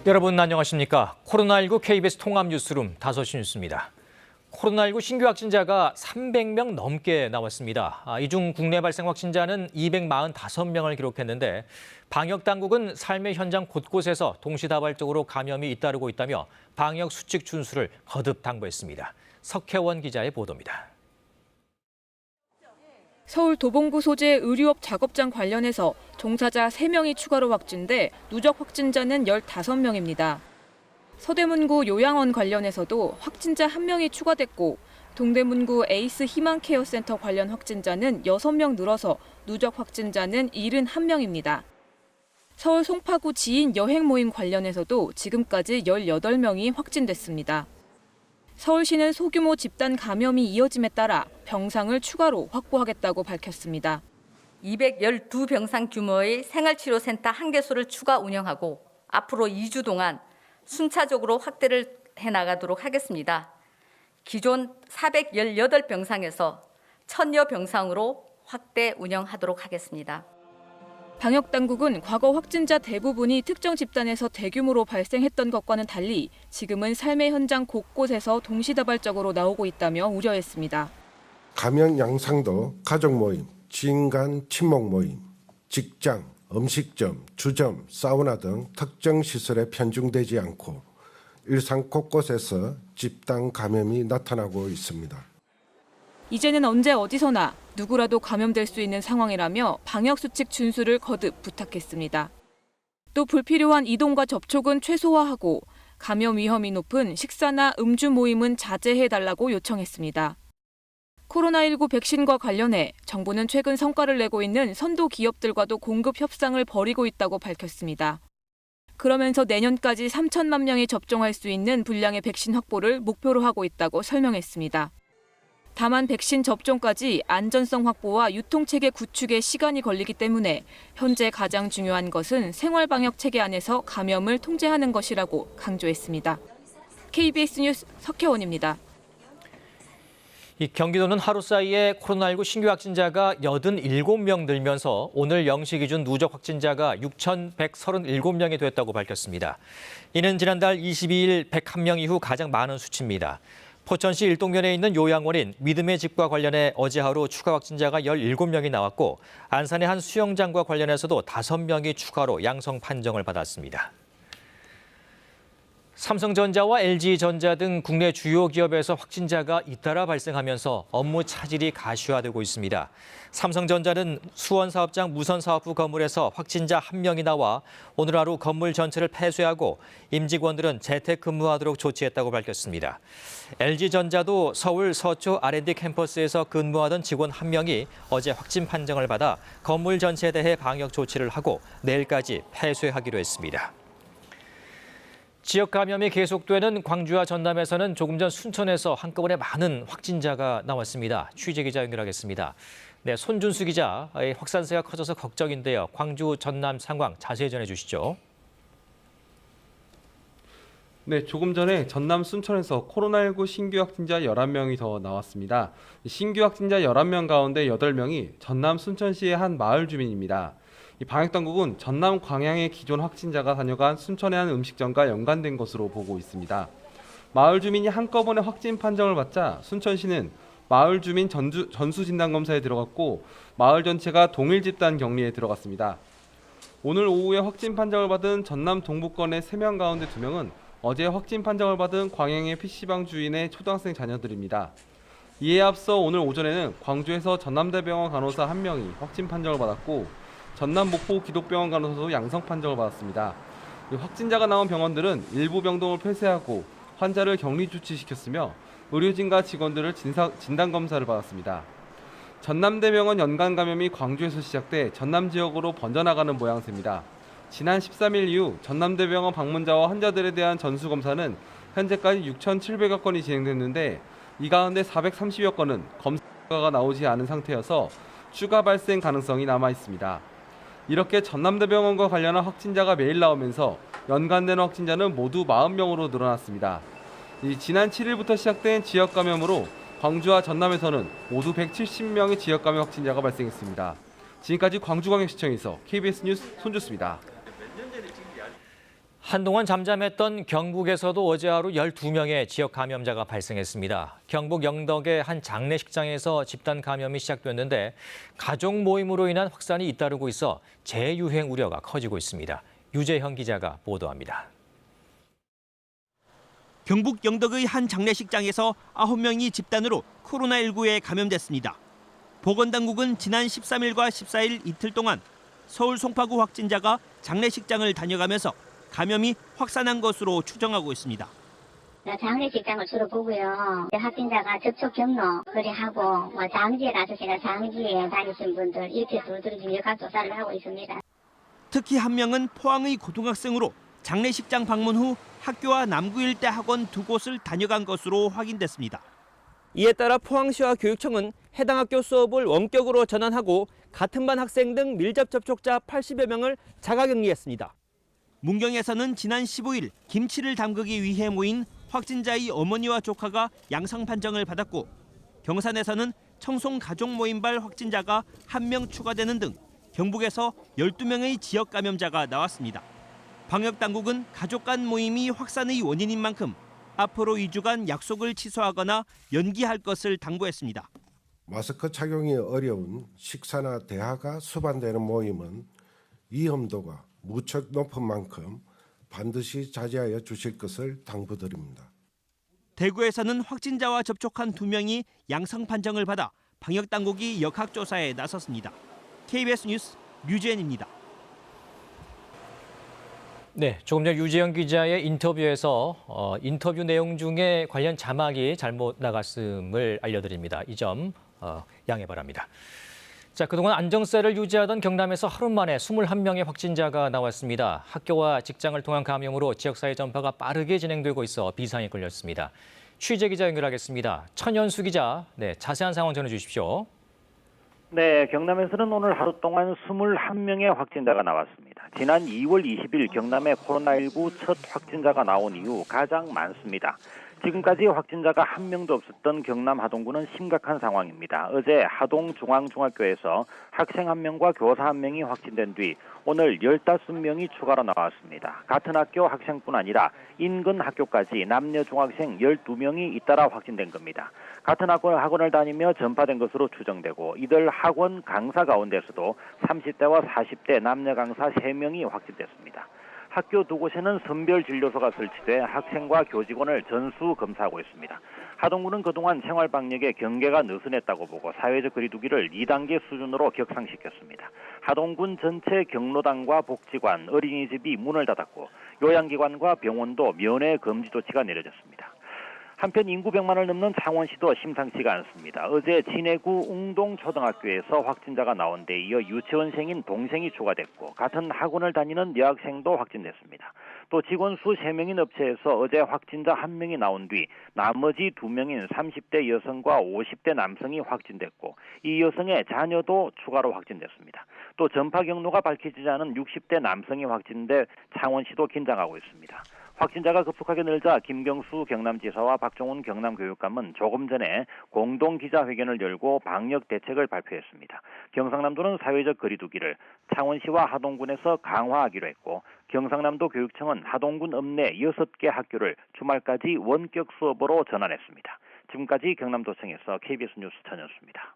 여러분 안녕하십니까? 코로나19 KBS 통합뉴스룸 5시 뉴스입니다. 코로나19 신규 확진자가 300명 넘게 나왔습니다. 이 중 국내 발생 확진자는 245명을 기록했는데 방역당국은 삶의 현장 곳곳에서 동시다발적으로 감염이 잇따르고 있다며 방역 수칙 준수를 거듭 당부했습니다. 석혜원 기자의 보도입니다. 서울 도봉구 소재 의류업 작업장 관련해서 종사자 3명이 추가로 확진돼 누적 확진자는 15명입니다. 서대문구 요양원 관련해서도 확진자 1명이 추가됐고 동대문구 에이스 희망케어센터 관련 확진자는 6명 늘어서 누적 확진자는 71명입니다. 서울 송파구 지인 여행 모임 관련해서도 지금까지 18명이 확진됐습니다. 서울시는 소규모 집단 감염이 이어짐에 따라 병상을 추가로 확보하겠다고 밝혔습니다. 212병상 규모의 생활치료센터 1개소를 추가 운영하고 앞으로 2주 동안 순차적으로 확대를 해나가도록 하겠습니다. 기존 418병상에서 1000여 병상으로 확대 운영하도록 하겠습니다. 방역당국은 과거 확진자 대부분이 특정 집단에서 대규모로 발생했던 것과는 달리 지금은 삶의 현장 곳곳에서 동시다발적으로 나오고 있다며 우려했습니다. 감염 양상도 가족 모임, 지인 간 친목 모임, 직장, 음식점, 주점, 사우나 등 특정 시설에 편중되지 않고 일상 곳곳에서 집단 감염이 나타나고 있습니다. 이제는 언제 어디서나 누구라도 감염될 수 있는 상황이라며 방역수칙 준수를 거듭 부탁했습니다. 또 불필요한 이동과 접촉은 최소화하고 감염 위험이 높은 식사나 음주 모임은 자제해달라고 요청했습니다. 코로나19 백신과 관련해 정부는 최근 성과를 내고 있는 선도 기업들과도 공급 협상을 벌이고 있다고 밝혔습니다. 그러면서 내년까지 3천만 명이 접종할 수 있는 분량의 백신 확보를 목표로 하고 있다고 설명했습니다. 다만 백신 접종까지 안전성 확보와 유통체계 구축에 시간이 걸리기 때문에 현재 가장 중요한 것은 생활방역 체계 안에서 감염을 통제하는 것이라고 강조했습니다. KBS 뉴스 석혜원입니다. 이 경기도는 하루 사이에 코로나19 신규 확진자가 87명 늘면서 오늘 0시 기준 누적 확진자가 6,137명이 됐다고 밝혔습니다. 이는 지난달 22일 101명 이후 가장 많은 수치입니다. 포천시 일동면에 있는 요양원인 믿음의 집과 관련해 어제 하루 추가 확진자가 17명이 나왔고 안산의 한 수영장과 관련해서도 5명이 추가로 양성 판정을 받았습니다. 삼성전자와 LG전자 등 국내 주요 기업에서 확진자가 잇따라 발생하면서 업무 차질이 가시화되고 있습니다. 삼성전자는 수원사업장 무선사업부 건물에서 확진자 1명이 나와 오늘 하루 건물 전체를 폐쇄하고 임직원들은 재택근무하도록 조치했다고 밝혔습니다. LG전자도 서울 서초 R&D 캠퍼스에서 근무하던 직원 1명이 어제 확진 판정을 받아 건물 전체에 대해 방역 조치를 하고 내일까지 폐쇄하기로 했습니다. 지역 감염이 계속되는 광주와 전남에서는 조금 전 순천에서 한꺼번에 많은 확진자가 나왔습니다. 취재 기자 연결하겠습니다. 네, 손준수 기자, 확산세가 커져서 걱정인데요. 광주, 전남 상황 자세히 전해주시죠. 네, 조금 전에 전남 순천에서 코로나19 신규 확진자 11명이 더 나왔습니다. 신규 확진자 11명 가운데 8명이 전남 순천시의 한 마을 주민입니다. 방역당국은 전남 광양의 기존 확진자가 다녀간 순천의 한 음식점과 연관된 것으로 보고 있습니다. 마을 주민이 한꺼번에 확진 판정을 받자 순천시는 마을 주민 전수진단검사에 들어갔고 마을 전체가 동일 집단 격리에 들어갔습니다. 오늘 오후에 확진 판정을 받은 전남 동부권의 3명 가운데 2명은 어제 확진 판정을 받은 광양의 PC방 주인의 초등학생 자녀들입니다. 이에 앞서 오늘 오전에는 광주에서 전남대병원 간호사 1명이 확진 판정을 받았고 전남 목포 기독병원 간호사도 양성 판정을 받았습니다. 확진자가 나온 병원들은 일부 병동을 폐쇄하고 환자를 격리 조치시켰으며 의료진과 직원들을 진단검사를 받았습니다. 전남대병원 연간 감염이 광주에서 시작돼 전남 지역으로 번져나가는 모양새입니다. 지난 13일 이후 전남대병원 방문자와 환자들에 대한 전수검사는 현재까지 6,700여 건이 진행됐는데 이 가운데 430여 건은 검사가 나오지 않은 상태여서 추가 발생 가능성이 남아 있습니다. 이렇게 전남대병원과 관련한 확진자가 매일 나오면서 연간된 확진자는 모두 40명으로 늘어났습니다. 지난 7일부터 시작된 지역 감염으로 광주와 전남에서는 모두 170명의 지역 감염 확진자가 발생했습니다. 지금까지 광주광역시청에서 KBS 뉴스 손주수입니다. 한동안 잠잠했던 경북에서도 어제 하루 12명의 지역 감염자가 발생했습니다. 경북 영덕의 한 장례식장에서 집단 감염이 시작됐는데 가족 모임으로 인한 확산이 잇따르고 있어 재유행 우려가 커지고 있습니다. 유재형 기자가 보도합니다. 경북 영덕의 한 장례식장에서 9명이 집단으로 코로나19에 감염됐습니다. 보건당국은 지난 13일과 14일 이틀 동안 서울 송파구 확진자가 장례식장을 다녀가면서 감염이 확산한 것으로 추정하고 있습니다. 장례식장을 주로 보고요. 확진자가 접촉 경로 거래하고 장지에 가서 장지에 다니신 분들 이렇게 둘둘 지금 역학조사를 하고 있습니다. 특히 한 명은 포항의 고등학생으로 장례식장 방문 후 학교와 남구 일대 학원 2곳을 다녀간 것으로 확인됐습니다. 이에 따라 포항시와 교육청은 해당 학교 수업을 원격으로 전환하고 같은 반 학생 등 밀접 접촉자 80여 명을 자가격리했습니다. 문경에서는 지난 15일 김치를 담그기 위해 모인 확진자의 어머니와 조카가 양성 판정을 받았고 경산에서는 청송 가족 모임발 확진자가 1명 추가되는 등 경북에서 12명의 지역 감염자가 나왔습니다. 방역당국은 가족 간 모임이 확산의 원인인 만큼 앞으로 2주간 약속을 취소하거나 연기할 것을 당부했습니다. 마스크 착용이 어려운 식사나 대화가 수반되는 모임은 위험도가 무척 높은 만큼 반드시 자제하여 주실 것을 당부드립니다. 대구에서는 확진자와 접촉한 2명이 양성 판정을 받아 방역당국이 역학조사에 나섰습니다. KBS 뉴스 류지엔입니다. 네, 조금 전 유재형 기자의 인터뷰에서 인터뷰 내용 중에 관련 자막이 잘못 나갔음을 알려드립니다. 이 점 양해 바랍니다. 자, 그동안 안정세를 유지하던 경남에서 하루 만에 21명의 확진자가 나왔습니다. 학교와 직장을 통한 감염으로 지역사회 전파가 빠르게 진행되고 있어 비상이 걸렸습니다. 취재 기자 연결하겠습니다. 천연수 기자, 네, 자세한 상황 전해주십시오. 네, 경남에서는 오늘 하루 동안 21명의 확진자가 나왔습니다. 지난 2월 20일 경남에 코로나19 첫 확진자가 나온 이후 가장 많습니다. 지금까지 확진자가 한 명도 없었던 경남 하동구는 심각한 상황입니다. 어제 하동중앙중학교에서 학생 1명과 교사 1명이 확진된 뒤 오늘 15명이 추가로 나왔습니다. 같은 학교 학생뿐 아니라 인근 학교까지 남녀 중학생 12명이 잇따라 확진된 겁니다. 같은 학원을 다니며 전파된 것으로 추정되고 이들 학원 강사 가운데서도 30대와 40대 남녀 강사 3명이 확진됐습니다. 학교 2곳에는 선별진료소가 설치돼 학생과 교직원을 전수 검사하고 있습니다. 하동구는 그동안 생활방역에 경계가 느슨했다고 보고 사회적 거리두기를 2단계 수준으로 격상시켰습니다. 하동군 전체 경로당과 복지관, 어린이집이 문을 닫았고 요양기관과 병원도 면회 금지 조치가 내려졌습니다. 한편 인구 100만을 넘는 창원시도 심상치가 않습니다. 어제 진해구 웅동초등학교에서 확진자가 나온 데 이어 유치원생인 동생이 추가됐고 같은 학원을 다니는 여학생도 확진됐습니다. 또 직원 수 3명인 업체에서 어제 확진자 1명이 나온 뒤 나머지 2명인 30대 여성과 50대 남성이 확진됐고 이 여성의 자녀도 추가로 확진됐습니다. 또 전파 경로가 밝혀지지 않은 60대 남성이 확진돼 창원시도 긴장하고 있습니다. 확진자가 급속하게 늘자 김경수 경남지사와 박종훈 경남교육감은 조금 전에 공동 기자회견을 열고 방역 대책을 발표했습니다. 경상남도는 사회적 거리두기를 창원시와 하동군에서 강화하기로 했고 경상남도 교육청은 하동군 읍내 6개 학교를 주말까지 원격 수업으로 전환했습니다. 지금까지 경남도청에서 KBS 뉴스 전현수입니다.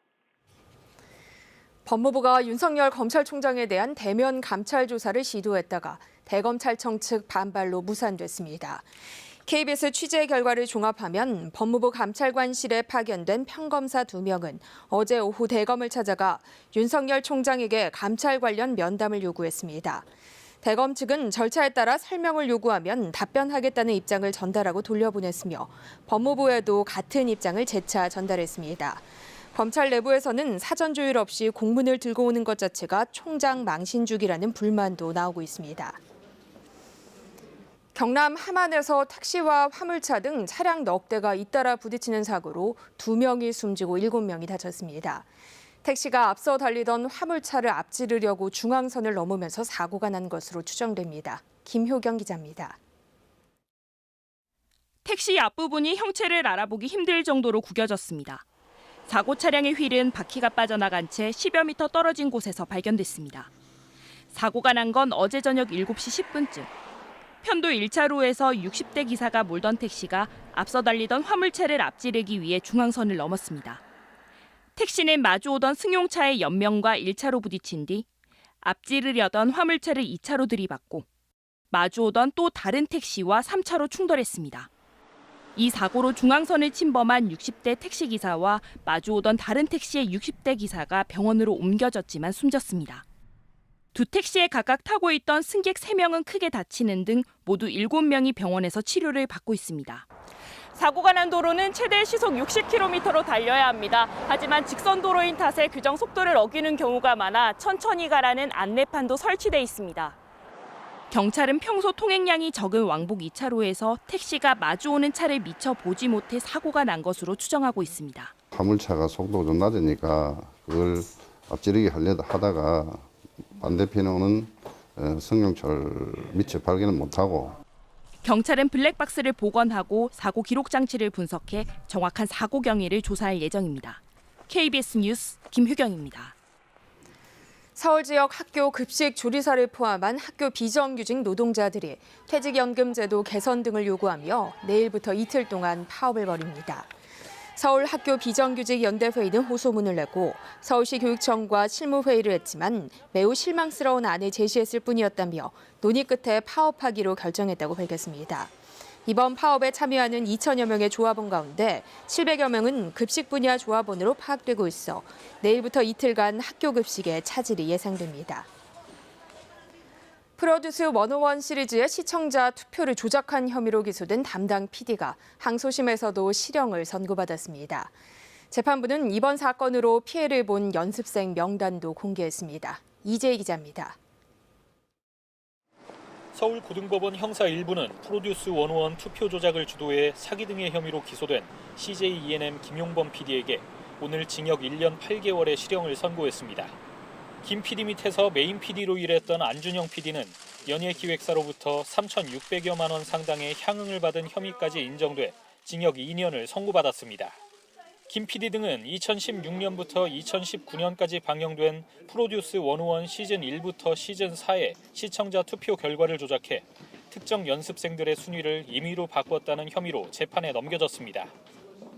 법무부가 윤석열 검찰총장에 대한 대면 감찰 조사를 시도했다가 대검찰청 측 반발로 무산됐습니다. KBS 취재 결과를 종합하면 법무부 감찰관실에 파견된 평검사 2명은 어제 오후 대검을 찾아가 윤석열 총장에게 감찰 관련 면담을 요구했습니다. 대검 측은 절차에 따라 설명을 요구하면 답변하겠다는 입장을 전달하고 돌려보냈으며 법무부에도 같은 입장을 재차 전달했습니다. 검찰 내부에서는 사전 조율 없이 공문을 들고 오는 것 자체가 총장 망신주기라는 불만도 나오고 있습니다. 경남 함안에서 택시와 화물차 등 차량 넉 대가 잇따라 부딪히는 사고로 2명이 숨지고 7명이 다쳤습니다. 택시가 앞서 달리던 화물차를 앞지르려고 중앙선을 넘으면서 사고가 난 것으로 추정됩니다. 김효경 기자입니다. 택시 앞부분이 형체를 알아보기 힘들 정도로 구겨졌습니다. 사고 차량의 휠은 바퀴가 빠져나간 채 10여 미터 떨어진 곳에서 발견됐습니다. 사고가 난 건 어제 저녁 7시 10분쯤. 편도 1차로에서 60대 기사가 몰던 택시가 앞서 달리던 화물차를 앞지르기 위해 중앙선을 넘었습니다. 택시는 마주오던 승용차의 옆면과 1차로 부딪힌 뒤 앞지르려던 화물차를 2차로 들이받고 마주오던 또 다른 택시와 3차로 충돌했습니다. 이 사고로 중앙선을 침범한 60대 택시기사와 마주오던 다른 택시의 60대 기사가 병원으로 옮겨졌지만 숨졌습니다. 두 택시에 각각 타고 있던 승객 3명은 크게 다치는 등 모두 7명이 병원에서 치료를 받고 있습니다. 사고가 난 도로는 최대 시속 60km로 달려야 합니다. 하지만 직선 도로인 탓에 규정 속도를 어기는 경우가 많아 천천히 가라는 안내판도 설치돼 있습니다. 경찰은 평소 통행량이 적은 왕복 2차로에서 택시가 마주오는 차를 미처 보지 못해 사고가 난 것으로 추정하고 있습니다. 화물차가 속도가 좀 낮으니까 그걸 앞지르기 하려다 하다가 반대편에 오는 승용차를 미처 발견을 못하고 경찰은 블랙박스를 복원하고 사고 기록 장치를 분석해 정확한 사고 경위를 조사할 예정입니다. KBS 뉴스 김효경입니다. 서울 지역 학교 급식 조리사를 포함한 학교 비정규직 노동자들이 퇴직연금제도 개선 등을 요구하며 내일부터 이틀 동안 파업을 벌입니다. 서울 학교 비정규직 연대회의는 호소문을 내고 서울시 교육청과 실무회의를 했지만 매우 실망스러운 안을 제시했을 뿐이었다며 논의 끝에 파업하기로 결정했다고 밝혔습니다. 이번 파업에 참여하는 2천여 명의 조합원 가운데 700여 명은 급식 분야 조합원으로 파악되고 있어 내일부터 이틀간 학교 급식에 차질이 예상됩니다. 프로듀스 101 시리즈의 시청자 투표를 조작한 혐의로 기소된 담당 PD가 항소심에서도 실형을 선고받았습니다. 재판부는 이번 사건으로 피해를 본 연습생 명단도 공개했습니다. 이재희 기자입니다. 서울고등법원 형사 1부는 프로듀스 101 투표 조작을 주도해 사기 등의 혐의로 기소된 CJ E&M 김용범 PD에게 오늘 징역 1년 8개월의 실형을 선고했습니다. 김 PD 밑에서 메인 PD로 일했던 안준영 PD는 연예기획사로부터 3,600여만 원 상당의 향응을 받은 혐의까지 인정돼 징역 2년을 선고받았습니다. 김 PD 등은 2016년부터 2019년까지 방영된 프로듀스 101 시즌 1부터 시즌 4의 시청자 투표 결과를 조작해 특정 연습생들의 순위를 임의로 바꿨다는 혐의로 재판에 넘겨졌습니다.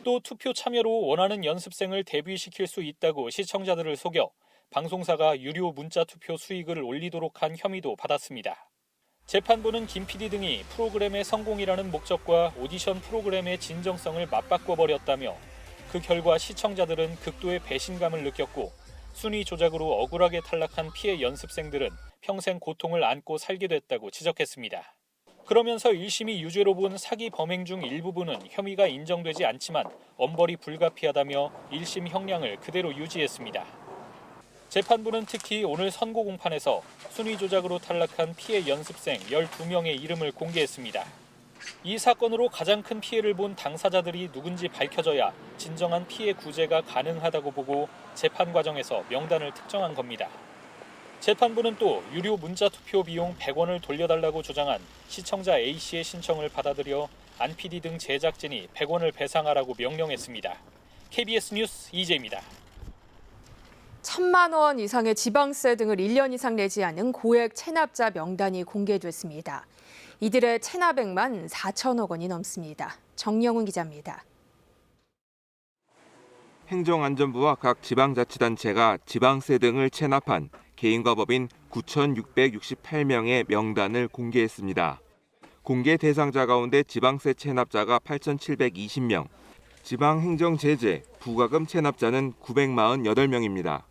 또 투표 참여로 원하는 연습생을 데뷔시킬 수 있다고 시청자들을 속여 방송사가 유료 문자 투표 수익을 올리도록 한 혐의도 받았습니다. 재판부는 김 PD 등이 프로그램의 성공이라는 목적과 오디션 프로그램의 진정성을 맞바꿔버렸다며 그 결과 시청자들은 극도의 배신감을 느꼈고 순위 조작으로 억울하게 탈락한 피해 연습생들은 평생 고통을 안고 살게 됐다고 지적했습니다. 그러면서 1심이 유죄로 본 사기 범행 중 일부분은 혐의가 인정되지 않지만 엄벌이 불가피하다며 1심 형량을 그대로 유지했습니다. 재판부는 특히 오늘 선고 공판에서 순위 조작으로 탈락한 피해 연습생 12명의 이름을 공개했습니다. 이 사건으로 가장 큰 피해를 본 당사자들이 누군지 밝혀져야 진정한 피해 구제가 가능하다고 보고 재판 과정에서 명단을 특정한 겁니다. 재판부는 또 유료 문자 투표 비용 100원을 돌려달라고 주장한 시청자 A씨의 신청을 받아들여 안 PD 등 제작진이 100원을 배상하라고 명령했습니다. KBS 뉴스 이재입니다. 1,000만 원 이상의 지방세 등을 1년 이상 내지 않은 고액 체납자 명단이 공개됐습니다. 이들의 체납액만 4천억 원이 넘습니다. 정영훈 기자입니다. 행정안전부와 각 지방자치단체가 지방세 등을 체납한 개인과 법인 9,668명의 명단을 공개했습니다. 공개 대상자 가운데 지방세 체납자가 8,720명, 지방행정제재, 부과금 체납자는 948명입니다.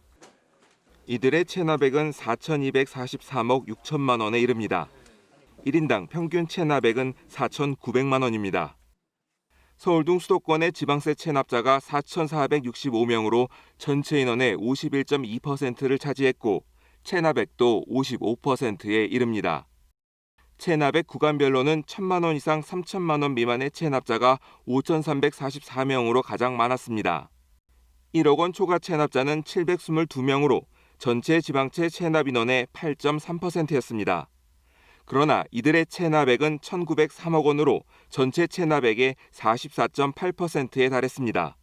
이들의 체납액은 4,243억 6천만 원에 이릅니다. 1인당 평균 체납액은 4,900만 원입니다. 서울 등 수도권의 지방세 체납자가 4,465명으로 전체 인원의 51.2%를 차지했고 체납액도 55%에 이릅니다. 체납액 구간별로는 1,000만 원 이상 3,000만 원 미만의 체납자가 5,344명으로 가장 많았습니다. 1억 원 초과 체납자는 722명으로 전체 지방채 체납 인원의 8.3%였습니다. 그러나 이들의 체납액은 1,903억 원으로 전체 체납액의 44.8%에 달했습니다.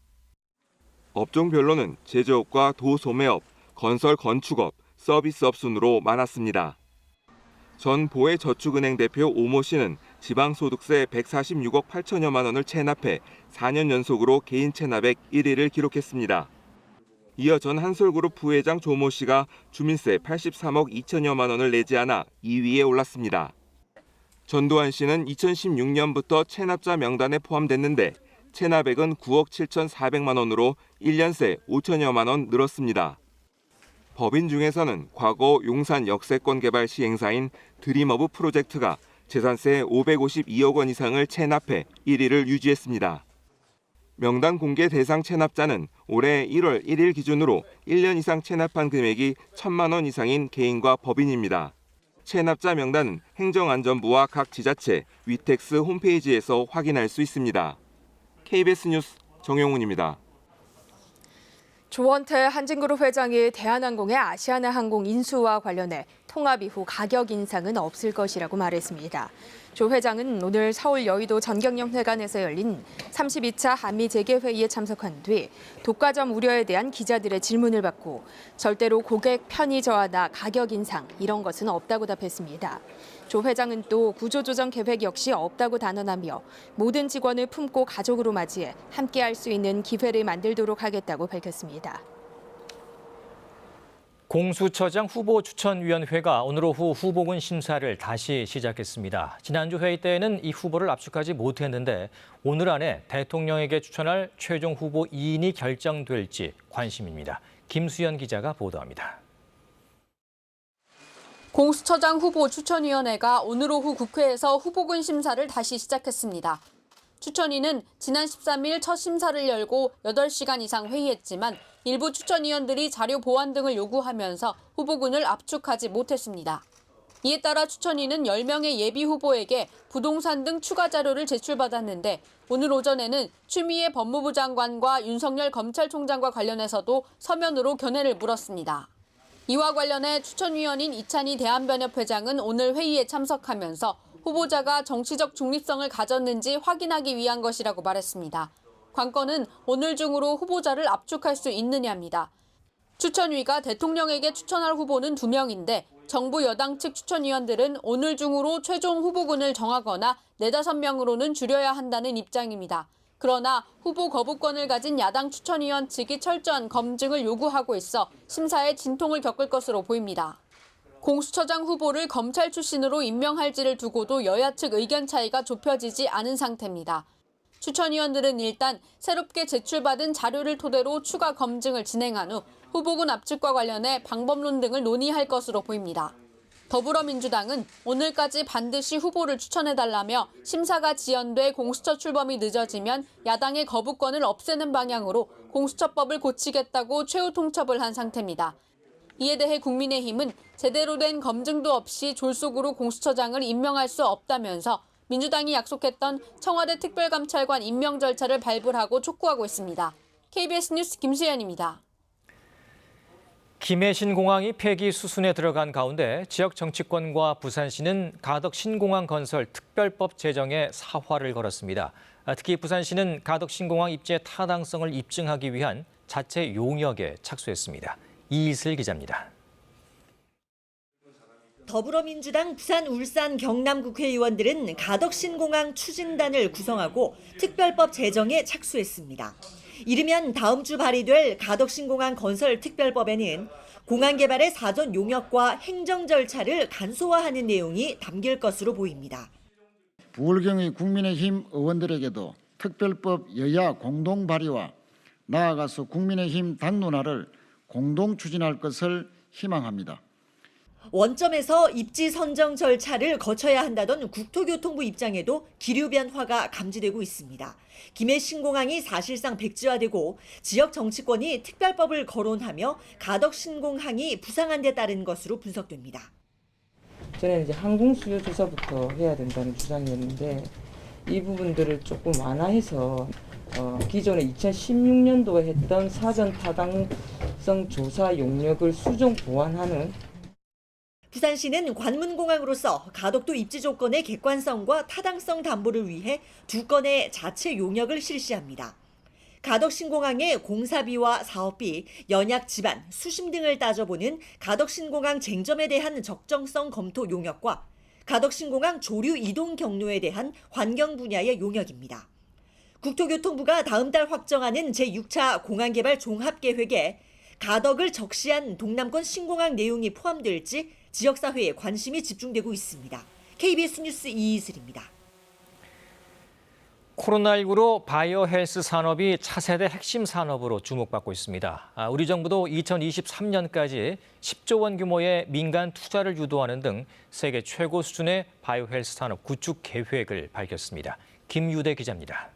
업종별로는 제조업과 도소매업, 건설 건축업, 서비스업 순으로 많았습니다. 전 보혜저축은행 대표 오모 씨는 지방소득세 146억 8천여만 원을 체납해 4년 연속으로 개인 체납액 1위를 기록했습니다. 이어 전 한솔그룹 부회장 조모 씨가 주민세 83억 2천여만 원을 내지 않아 2위에 올랐습니다. 전두환 씨는 2016년부터 체납자 명단에 포함됐는데 체납액은 9억 7,400만 원으로 1년 새 5천여만 원 늘었습니다. 법인 중에서는 과거 용산 역세권 개발 시행사인 드림허브 프로젝트가 재산세 552억 원 이상을 체납해 1위를 유지했습니다. 명단 공개 대상 체납자는 올해 1월 1일 기준으로 1년 이상 체납한 금액이 1,000만 원 이상인 개인과 법인입니다. 체납자 명단은 행정안전부와 각 지자체, 위텍스 홈페이지에서 확인할 수 있습니다. KBS 뉴스 정용훈입니다. 조원태 한진그룹 회장이 대한항공의 아시아나항공 인수와 관련해 통합 이후 가격 인상은 없을 것이라고 말했습니다. 조 회장은 오늘 서울 여의도 전경련회관에서 열린 32차 한미 재개회의에 참석한 뒤 독과점 우려에 대한 기자들의 질문을 받고 절대로 고객 편의 저하나 가격 인상 이런 것은 없다고 답했습니다. 조 회장은 또 구조조정 계획 역시 없다고 단언하며 모든 직원을 품고 가족으로 맞이해 함께할 수 있는 기회를 만들도록 하겠다고 밝혔습니다. 공수처장 후보추천위원회가 오늘 오후 후보군 심사를 다시 시작했습니다. 지난주 회의 때에는 이 후보를 압축하지 못했는데 오늘 안에 대통령에게 추천할 최종 후보 2인이 결정될지 관심입니다. 김수연 기자가 보도합니다. 공수처장 후보 추천위원회가 오늘 오후 국회에서 후보군 심사를 다시 시작했습니다. 추천위는 지난 13일 첫 심사를 열고 8시간 이상 회의했지만 일부 추천위원들이 자료 보완 등을 요구하면서 후보군을 압축하지 못했습니다. 이에 따라 추천위는 10명의 예비 후보에게 부동산 등 추가 자료를 제출받았는데 오늘 오전에는 추미애 법무부 장관과 윤석열 검찰총장과 관련해서도 서면으로 견해를 물었습니다. 이와 관련해 추천위원인 이찬희 대한변협 회장은 오늘 회의에 참석하면서 후보자가 정치적 중립성을 가졌는지 확인하기 위한 것이라고 말했습니다. 관건은 오늘 중으로 후보자를 압축할 수 있느냐입니다. 추천위가 대통령에게 추천할 후보는 2명인데 정부 여당 측 추천위원들은 오늘 중으로 최종 후보군을 정하거나 4-5명으로는 줄여야 한다는 입장입니다. 그러나 후보 거부권을 가진 야당 추천위원 측이 철저한 검증을 요구하고 있어 심사에 진통을 겪을 것으로 보입니다. 공수처장 후보를 검찰 출신으로 임명할지를 두고도 여야 측 의견 차이가 좁혀지지 않은 상태입니다. 추천위원들은 일단 새롭게 제출받은 자료를 토대로 추가 검증을 진행한 후 후보군 압축과 관련해 방법론 등을 논의할 것으로 보입니다. 더불어민주당은 오늘까지 반드시 후보를 추천해달라며 심사가 지연돼 공수처 출범이 늦어지면 야당의 거부권을 없애는 방향으로 공수처법을 고치겠다고 최후 통첩을 한 상태입니다. 이에 대해 국민의힘은 제대로 된 검증도 없이 졸속으로 공수처장을 임명할 수 없다면서 민주당이 약속했던 청와대 특별감찰관 임명 절차를 발부하고 촉구하고 있습니다. KBS 뉴스 김수연입니다. 김해신 공항이 폐기 수순에 들어간 가운데 지역 정치권과 부산시는 가덕 신공항 건설 특별법 제정에 사활을 걸었습니다. 특히 부산시는 가덕 신공항 입지의 타당성을 입증하기 위한 자체 용역에 착수했습니다. 이슬 기자입니다. 더불어민주당 부산, 울산, 경남 국회의원들은 가덕 신공항 추진단을 구성하고 특별법 제정에 착수했습니다. 이르면 다음 주 발의될 가덕 신공항 건설 특별법에는 공항 개발의 사전 용역과 행정 절차를 간소화하는 내용이 담길 것으로 보입니다. 부울경의 국민의힘 의원들에게도 특별법 여야 공동 발의와 나아가서 국민의힘 당론화를 공동 추진할 것을 희망합니다. 원점에서 입지 선정 절차를 거쳐야 한다던 국토교통부 입장에도 기류 변화가 감지되고 있습니다. 김해 신공항이 사실상 백지화되고 지역 정치권이 특별법을 거론하며 가덕 신공항이 부상한 데 따른 것으로 분석됩니다. 저는 이제 항공 수요 조사부터 해야 된다는 주장이었는데 이 부분들을 조금 완화해서 기존에 2016년도에 했던 사전 타당성 조사 용역을 수정 보완하는 부산시는 관문공항으로서 가덕도 입지 조건의 객관성과 타당성 담보를 위해 2건의 자체 용역을 실시합니다. 가덕신공항의 공사비와 사업비, 연약 지반, 수심 등을 따져보는 가덕신공항 쟁점에 대한 적정성 검토 용역과 가덕신공항 조류 이동 경로에 대한 환경 분야의 용역입니다. 국토교통부가 다음 달 확정하는 제6차 공항개발 종합계획에 가덕을 적시한 동남권 신공항 내용이 포함될지 지역사회에 관심이 집중되고 있습니다. KBS 뉴스 이이슬입니다. 코로나19로 바이오 헬스 산업이 차세대 핵심 산업으로 주목받고 있습니다. 우리 정부도 2023년까지 10조 원 규모의 민간 투자를 유도하는 등 세계 최고 수준의 바이오 헬스 산업 구축 계획을 밝혔습니다. 김유대 기자입니다.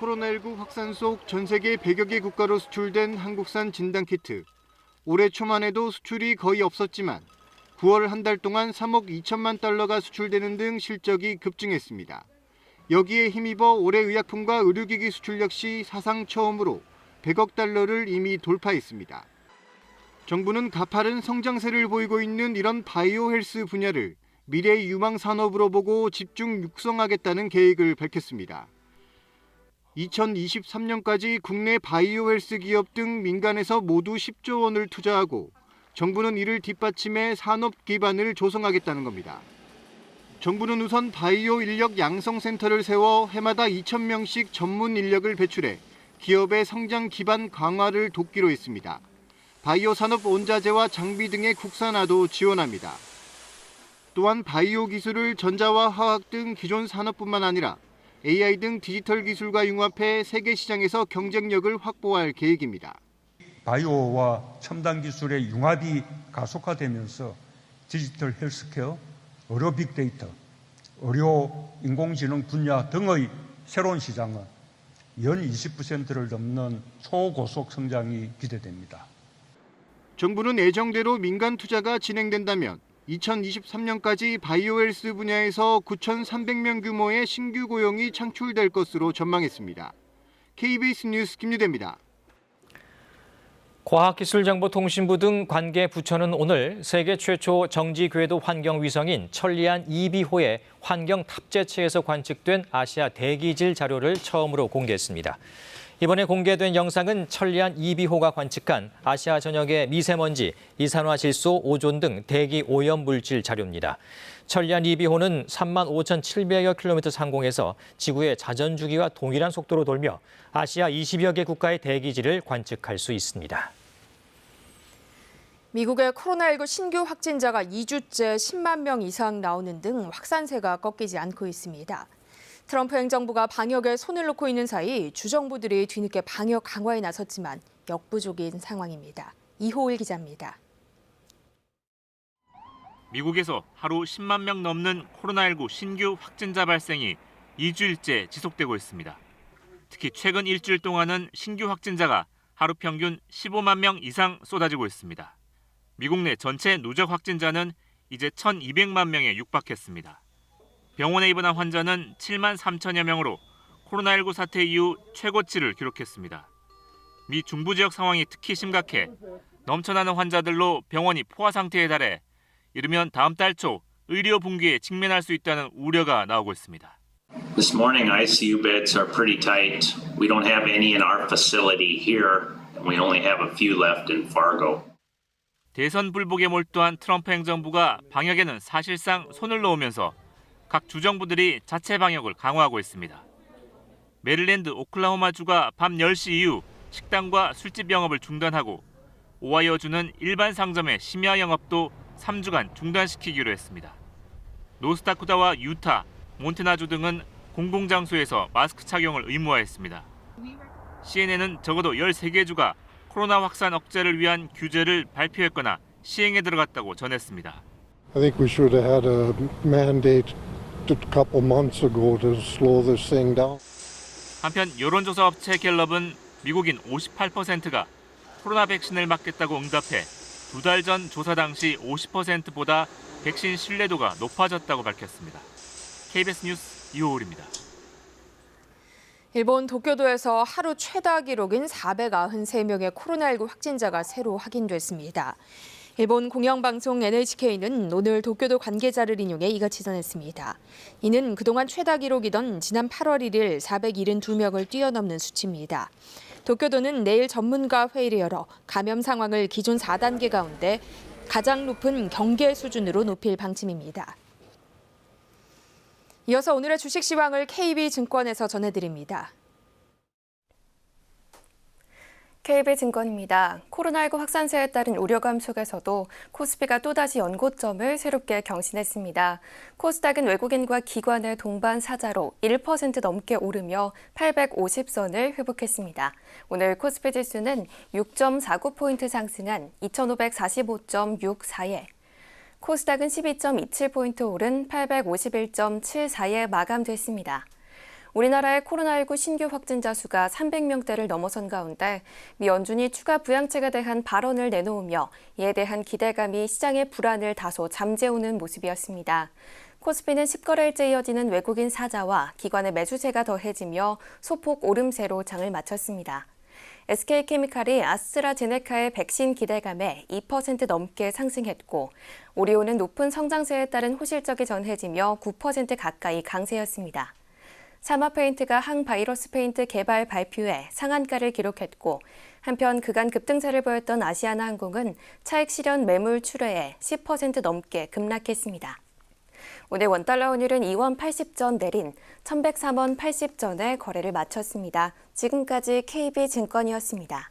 코로나19 확산 속 전 세계 100여 개 국가로 수출된 한국산 진단키트. 올해 초만 해도 수출이 거의 없었지만 9월 한 달 동안 3억 2천만 달러가 수출되는 등 실적이 급증했습니다. 여기에 힘입어 올해 의약품과 의료기기 수출 역시 사상 처음으로 100억 달러를 이미 돌파했습니다. 정부는 가파른 성장세를 보이고 있는 이런 바이오 헬스 분야를 미래의 유망 산업으로 보고 집중 육성하겠다는 계획을 밝혔습니다. 2023년까지 국내 바이오 헬스 기업 등 민간에서 모두 10조 원을 투자하고 정부는 이를 뒷받침해 산업 기반을 조성하겠다는 겁니다. 정부는 우선 바이오 인력 양성센터를 세워 해마다 2,000명씩 전문 인력을 배출해 기업의 성장 기반 강화를 돕기로 했습니다. 바이오 산업 원자재와 장비 등의 국산화도 지원합니다. 또한 바이오 기술을 전자와 화학 등 기존 산업뿐만 아니라 AI 등 디지털 기술과 융합해 세계 시장에서 경쟁력을 확보할 계획입니다. 바이오와 첨단 기술의 융합이 가속화되면서 디지털 헬스케어, 의료 빅데이터, 의료 인공지능 분야 등의 새로운 시장은 연 20%를 넘는 초고속 성장이 기대됩니다. 정부는 예정대로 민간 투자가 진행된다면 2023년까지 바이오 헬스 분야에서 9,300명 규모의 신규 고용이 창출될 것으로 전망했습니다. KBS 뉴스 김유대입니다. 과학기술정보통신부 등 관계 부처는 오늘 세계 최초 정지 궤도 환경 위성인 천리안 2비호의 환경 탑재체에서 관측된 아시아 대기질 자료를 처음으로 공개했습니다. 이번에 공개된 영상은 천리안 2비호가 관측한 아시아 전역의 미세먼지, 이산화질소, 오존 등 대기 오염 물질 자료입니다. 천리안 2비호는 35,700여 킬로미터 상공에서 지구의 자전주기와 동일한 속도로 돌며 아시아 20여 개 국가의 대기질을 관측할 수 있습니다. 미국의 코로나19 신규 확진자가 2주째 10만 명 이상 나오는 등 확산세가 꺾이지 않고 있습니다. 트럼프 행정부가 방역에 손을 놓고 있는 사이 주정부들이 뒤늦게 방역 강화에 나섰지만 역부족인 상황입니다. 이호일 기자입니다. 미국에서 하루 10만 명 넘는 코로나19 신규 확진자 발생이 2주일째 지속되고 있습니다. 특히 최근 일주일 동안은 신규 확진자가 하루 평균 15만 명 이상 쏟아지고 있습니다. 미국 내 전체 누적 확진자는 이제 1,200만 명에 육박했습니다. 병원에 입원한 환자는 7만 3천여 명으로 코로나19 사태 이후 최고치를 기록했습니다. 미 중부 지역 상황이 특히 심각해 넘쳐나는 환자들로 병원이 포화 상태에 달해 이르면 다음 달 초 의료 붕괴에 직면할 수 있다는 우려가 나오고 있습니다. This morning ICU beds are pretty tight. We don't have any in our facility here, and we only have a few left in Fargo. 대선 불복에 몰두한 트럼프 행정부가 방역에는 사실상 손을 놓으면서 각 주정부들이 자체 방역을 강화하고 있습니다. 메릴랜드, 오클라호마주가 밤 10시 이후 식당과 술집 영업을 중단하고 오하이오주는 일반 상점의 심야 영업도 3주간 중단시키기로 했습니다. 노스다코다와 유타, 몬태나주 등은 공공장소에서 마스크 착용을 의무화했습니다. CNN은 적어도 13개 주가 코로나 확산 억제를 위한 규제를 발표했거나 시행에 들어갔다고 전했습니다. I think we should have had a mandate a couple months ago to slow this thing down. 한편 여론조사 업체 갤럽은 미국인 58%가 코로나 백신을 맞겠다고 응답해 2달 전 조사 당시 50%보다 백신 신뢰도가 높아졌다고 밝혔습니다. KBS 뉴스 이호울입니다. 일본 도쿄도에서 하루 최다 기록인 493명의 코로나19 확진자가 새로 확인됐습니다. 일본 공영방송 NHK는 오늘 도쿄도 관계자를 인용해 이같이 전했습니다. 이는 그동안 최다 기록이던 지난 8월 1일 472명을 뛰어넘는 수치입니다. 도쿄도는 내일 전문가 회의를 열어 감염 상황을 기존 4단계 가운데 가장 높은 경계 수준으로 높일 방침입니다. 이어서 오늘의 주식 시황을 KB증권에서 전해드립니다. KB증권입니다. 코로나19 확산세에 따른 우려감 속에서도 코스피가 또다시 연고점을 새롭게 경신했습니다. 코스닥은 외국인과 기관의 동반 사자로 1% 넘게 오르며 850선을 회복했습니다. 오늘 코스피 지수는 6.49포인트 상승한 2545.64에 코스닥은 12.27포인트 오른 851.74에 마감됐습니다. 우리나라의 코로나19 신규 확진자 수가 300명대를 넘어선 가운데 미 연준이 추가 부양책에 대한 발언을 내놓으며 이에 대한 기대감이 시장의 불안을 다소 잠재우는 모습이었습니다. 코스피는 10거래일째 이어지는 외국인 사자와 기관의 매수세가 더해지며 소폭 오름세로 장을 마쳤습니다. SK케미칼이 아스트라제네카의 백신 기대감에 2% 넘게 상승했고 오리온은 높은 성장세에 따른 호실적이 전해지며 9% 가까이 강세였습니다. 사마페인트가 항바이러스 페인트 개발 발표에 상한가를 기록했고 한편 그간 급등세를 보였던 아시아나항공은 차익 실현 매물 출회에 10% 넘게 급락했습니다. 오늘 원달러 환율은 2원 80전 내린 1103원 80전에 거래를 마쳤습니다. 지금까지 KB증권이었습니다.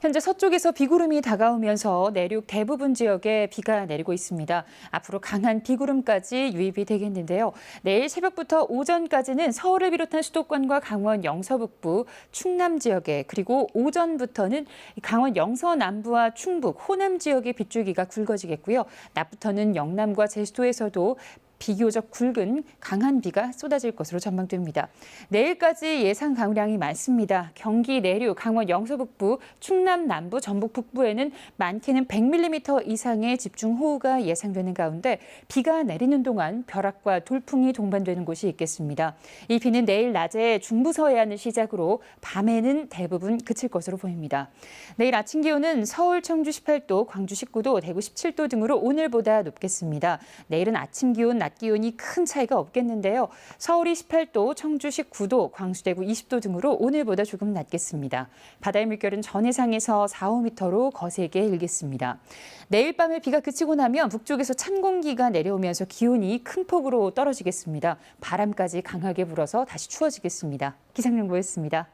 현재 서쪽에서 비구름이 다가오면서 내륙 대부분 지역에 비가 내리고 있습니다. 앞으로 강한 비구름까지 유입이 되겠는데요. 내일 새벽부터 오전까지는 서울을 비롯한 수도권과 강원 영서북부, 충남 지역에 그리고 오전부터는 강원 영서 남부와 충북, 호남 지역의 빗줄기가 굵어지겠고요. 낮부터는 영남과 제주도에서도 비교적 굵은 강한 비가 쏟아질 것으로 전망됩니다. 내일까지 예상 강우량이 많습니다. 경기 내륙, 강원 영서북부, 충남 남부, 전북 북부에는 많게는 100mm 이상의 집중호우가 예상되는 가운데 비가 내리는 동안 벼락과 돌풍이 동반되는 곳이 있겠습니다. 이 비는 내일 낮에 중부 서해안을 시작으로 밤에는 대부분 그칠 것으로 보입니다. 내일 아침 기온은 서울, 청주 18도, 광주 19도, 대구 17도 등으로 오늘보다 높겠습니다. 내일은 아침 기온, 낮 기온이 큰 차이가 없겠는데요. 서울이 18도, 청주 19도, 광주, 대구 20도 등으로 오늘보다 조금 낮겠습니다. 바다의 물결은 전해상에서 4, 5m로 거세게 일겠습니다. 내일 밤에 비가 그치고 나면 북쪽에서 찬 공기가 내려오면서 기온이 큰 폭으로 떨어지겠습니다. 바람까지 강하게 불어서 다시 추워지겠습니다. 기상정보였습니다.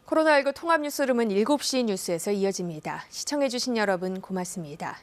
코로나19 통합 뉴스룸은 7시 뉴스에서 이어집니다. 시청해주신 여러분 고맙습니다.